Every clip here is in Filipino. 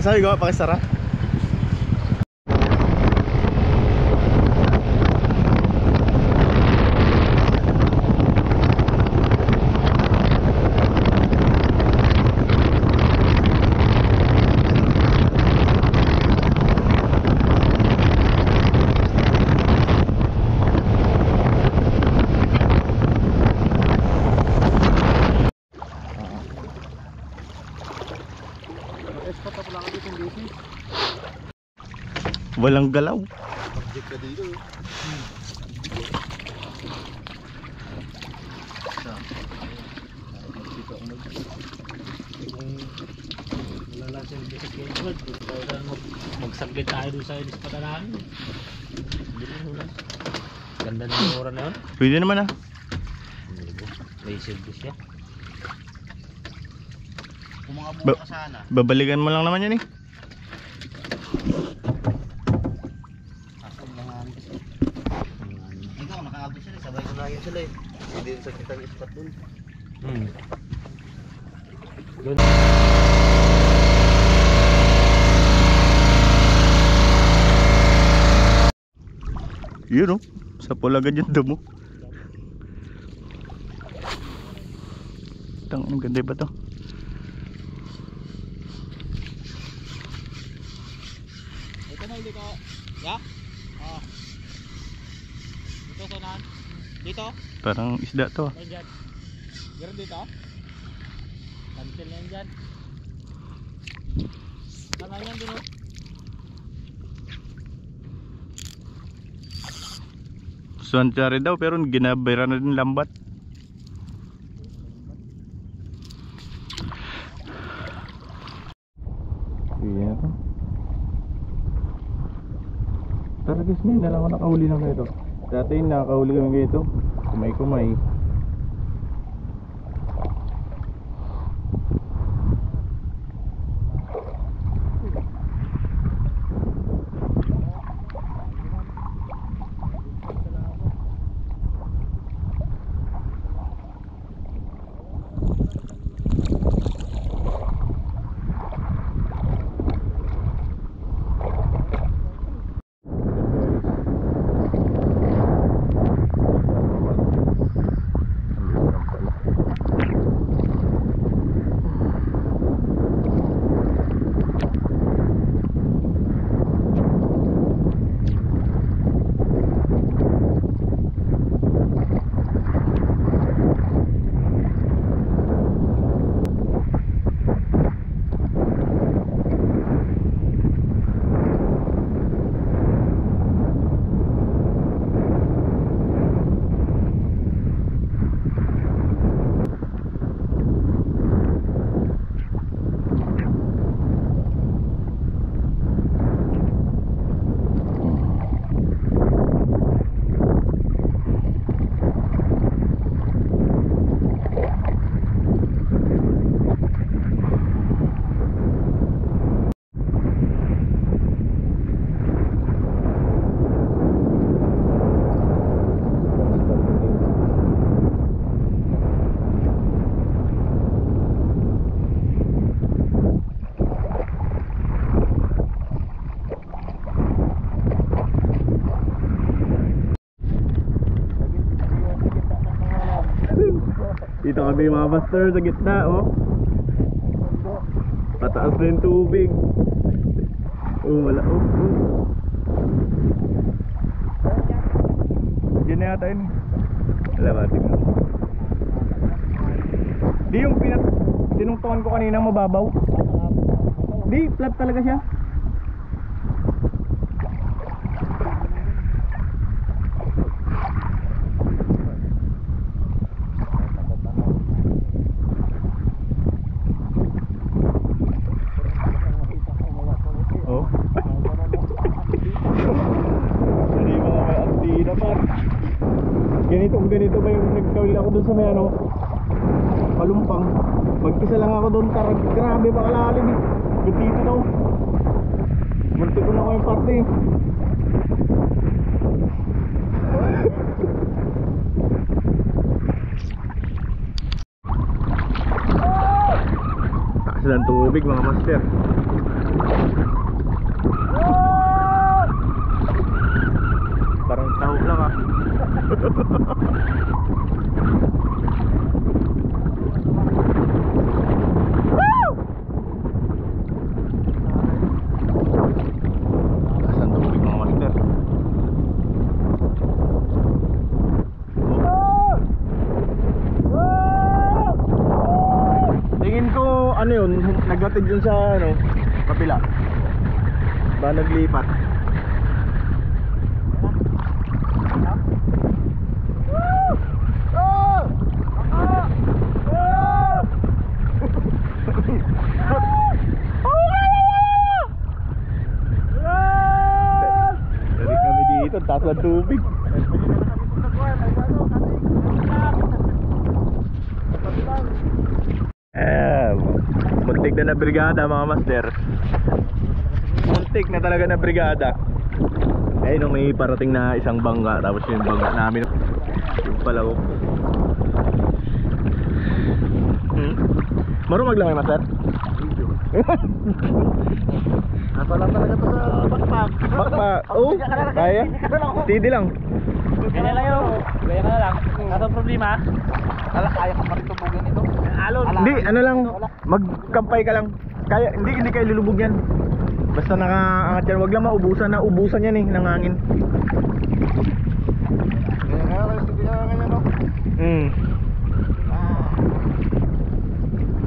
Sabi ko, pakisara. Walang galaw. Object ka dito. Wala lang sa Skateboard. Magsaglit tayo doon sa inispadanahan. Ganda ng oras na yun. Pwede naman ah. May service siya. Kung mga buka ka sana. Babalikan mo lang naman yan eh. Ikaw, nakaabot sila. Sabay ko lang yun sila eh. Hindi sa kitang ispat dun. Doon. Yun oh. Sa pulagan yung damo. Ang ganda ba to? Ito na dito. Ya? Ah. Dito sa nan. Dito? Parang isda to. Diyan. Meron dito? Cancel na yan dyan. Tama yan dun. Suanchari daw pero ginabira na din lambat. Iya to. Tara guys, may dalawa nakahuli na kayo. Dati nakahuli kami ganito. Kumay-kumay. Dito kami mga master sa gitna oh. Pataas na yung tubig. Oh wala oh. Diyan na yata yun. Wala ba tingnan. Di yung tinungtungan ko kanina mababaw. Di flat talaga siya. Ganito ba yung nagkawil ako dun sa may ano Palumpang. Mag-isa lang ako dun, tarag, grabe ba kalalim eh. Gantito daw. Munti ko na ako yung parte eh. Taas ng tubig mga master. naghatid dun sa ano, kapila. Ba naglipat. Dari kami dito, taas ng tubig. Muntik na brigada mga master. Muntik na talaga na brigada. Eh nung may parating na isang bangga, tapos yung bangga namin yung palaw. Marunong lang master. Nasa lang talaga to sa bakpak. Bakpak. Oh, kaya. Steady lang. Kaya lang yun. Kaya ka na lang. Kaso problema. Kaya ka pa rin tubugin ito. Alon. Hindi, ano lang, magkampay ka lang. Kaya hindi kayo lulubog yan. Basta nakaangat yan, wag lang maubusan na ubusan yan eh ng hangin. Kaya ganyan no.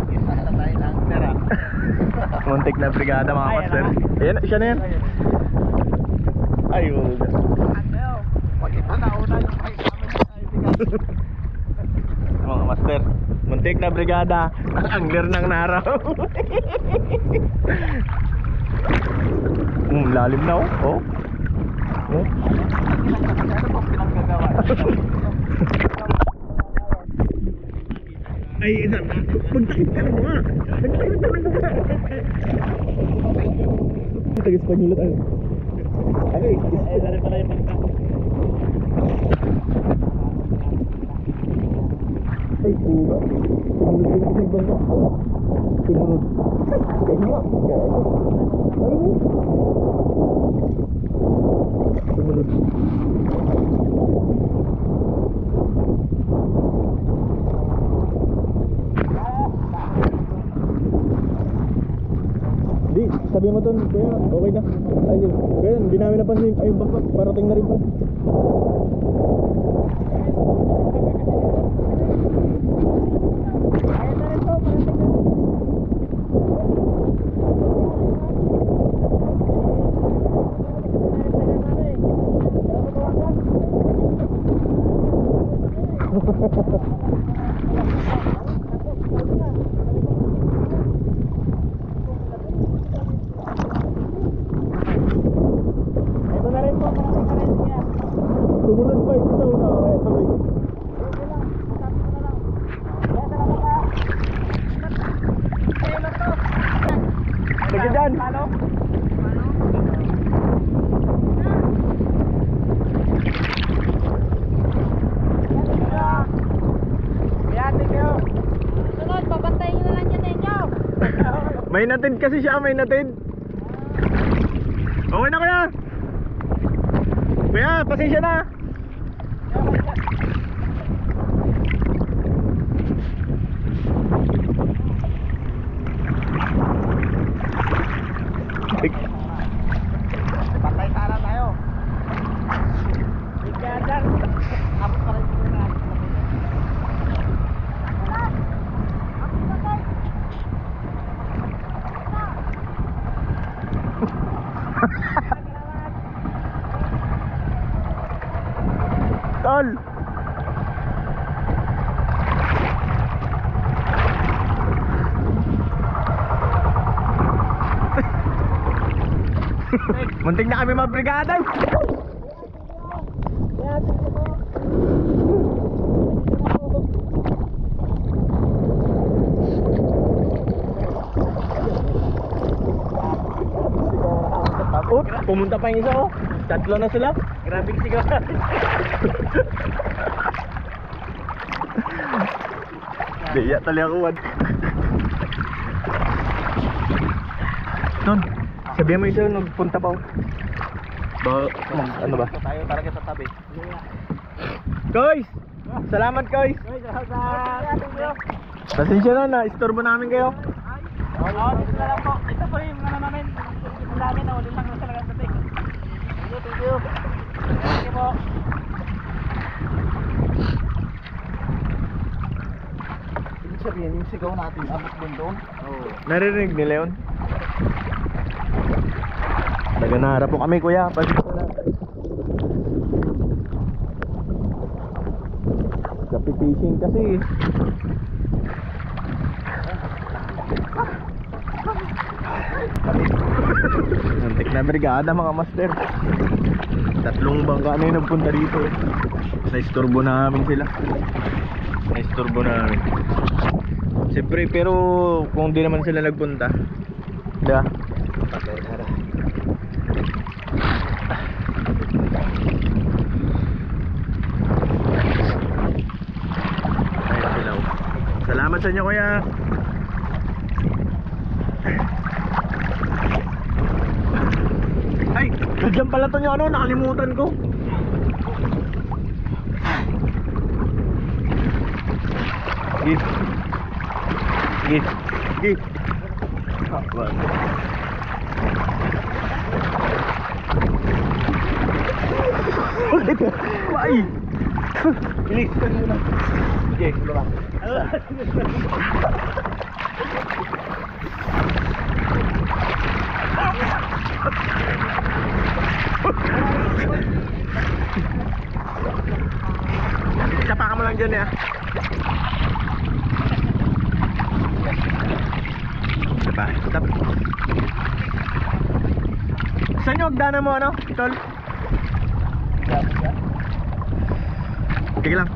Isa na tayo ng pera. Muntik na brigada mga master. Ayan, siya na yan. Ayun. Pag ito nauna yung may kami Mga master, muntik na brigada. Ang angler ng naraw. Lalim na oh. Oh. ano pong pinanggagawa? Ay, isa. Pagtakit ka na mo nga. Pagtakit ka na mo nga. Tag-Espanyol tayo. Ay, Dali pala yung pagka. ay, puga. Sumunod ko sa bangka. Sumunod. Kaya. Ay, sumunod. Di, sabi mo ton, kaya okay na. Ay, kaya hindi namin napansin. Ay, baka parating na rin pa. Ito na rin po. Parating na rin siya. Sumunod pa ito sa una. Kaya sabay. Sige dyan. Sunod, pabantayin nyo na lang dyan ninyo. May natid kasi siya, may natid. Okay na kuya. Kuya, pasensya na. Patay sana tayo. Abot pa rin siguro na. Tol. Muntik na kami mabrigada. Oh, pumunta pa yung isa oh. Tatlo na sila. Grabing sigaw. Diya tali ako wad. Ton, sabihan mo isa nagpunta pa oh. Ano ba? Tayo talaga sa tabi. Guys! Salamat guys! Pasensya na, istorbo namin kayo. Oo, dito na lang po. Ito po yung ano namin. Yung namin na ulit lang na talaga sa tek. Thank you. Thank you po. sabihin, yung sigaw natin, abot din doon. Oo. Naririnig nila yun? Naganara po kami kuya. Kapi fishing kasi. Antik na brigada mga master. Tatlong bangka na yung nagpunta dito. Naisturbo namin sila. Naisturbo namin. Siyempre pero kung di naman sila nagpunta, diba? Ayun sila. Salamat sa inyo kuya. Ay, nandiyan pala to yung ano, nakalimutan ko. Gis. Gis. Gis. Ay. Bilis ka muna. Sige, lumak. Kapakan mo lang dyan ya. Diba? Stop. Saan yung hagdanan mo ano, tol? Sige lang.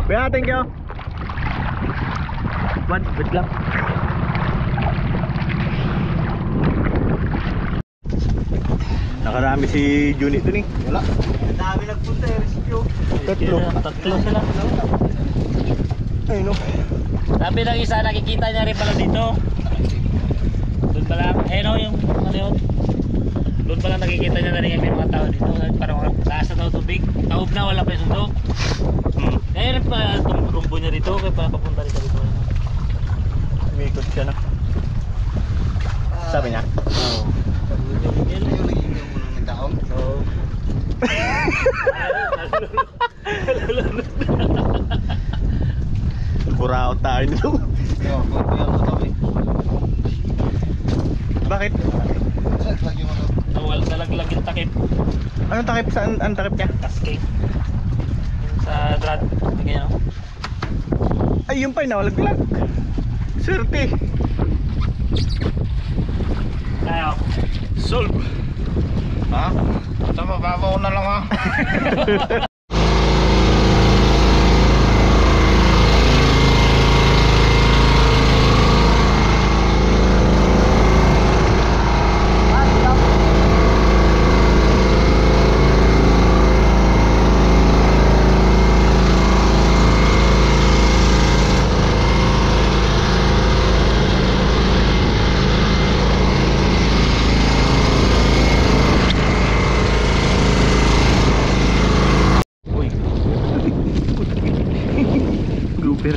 Kuya, thank you. Wait lang. Nakarami si Juni dun eh. Wala. Ang dami nagpunta eh, rescue. Tatlo sila. Ay no. Sabi ng isa, nakikita niya rin pala dito. Doon pala, no, yung ano yun. Doon pala nakikita niya na rin yung mga tao dito. Parang taas na daw tubig. Taob na, wala pa yung sundok. Kaya rin pa rumbo niya dito, kaya pa papunta rin dito. Umikot siya na. Sabi niya? Oo. Yung naging yung unang nagtaong. Oo. Buraot tayo nito. Yo, kuya mo kami. Bakit? Lagi mo na. Nawal dalaglag yung takip. Anong takip? Saan ang takip niya? Cascade. Sa drad. Tingnan nyo. Ay, yun pa, nawalaglag. Swerte. Ayaw. Solve. Ha? Tama, babaw na lang ha. Grouper.